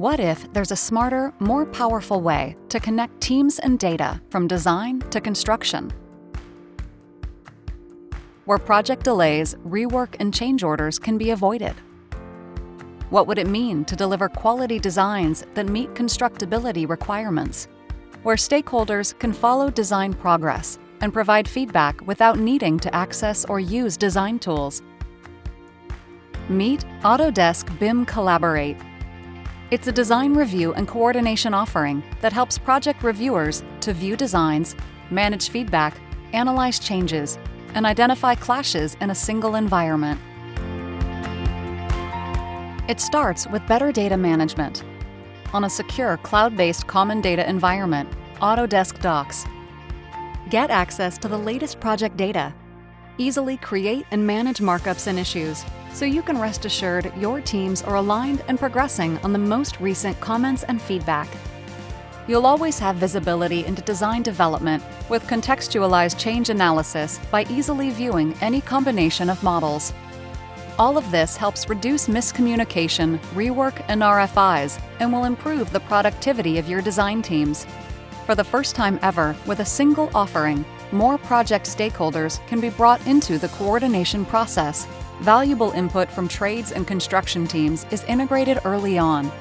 What if there's a smarter, more powerful way to connect teams and data from design to construction? Where project delays, rework, and change orders can be avoided? What would it mean to deliver quality designs that meet constructability requirements? Where stakeholders can follow design progress and provide feedback without needing to access or use design tools. Meet Autodesk BIM Collaborate. It's a design review and coordination offering that helps project reviewers to view designs, manage feedback, analyze changes, and identify clashes in a single environment. It starts with better data management. On a secure cloud-based common data environment, Autodesk Docs. Get access to the latest project data. Easily create and manage markups and issues, so you can rest assured your teams are aligned and progressing on the most recent comments and feedback. You'll always have visibility into design development with contextualized change analysis by easily viewing any combination of models. All of this helps reduce miscommunication, rework, and RFIs, and will improve the productivity of your design teams. For the first time ever, with a single offering, more project stakeholders can be brought into the coordination process. Valuable input from trades and construction teams is integrated early on.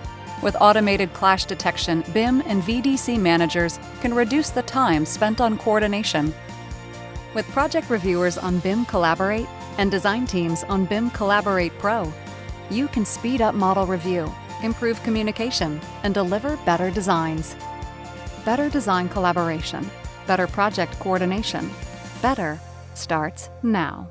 With automated clash detection, BIM and VDC managers can reduce the time spent on coordination. With project reviewers on BIM Collaborate and design teams on BIM Collaborate Pro, you can speed up model review, improve communication, and deliver better designs. Better design collaboration, better project coordination. Better starts now.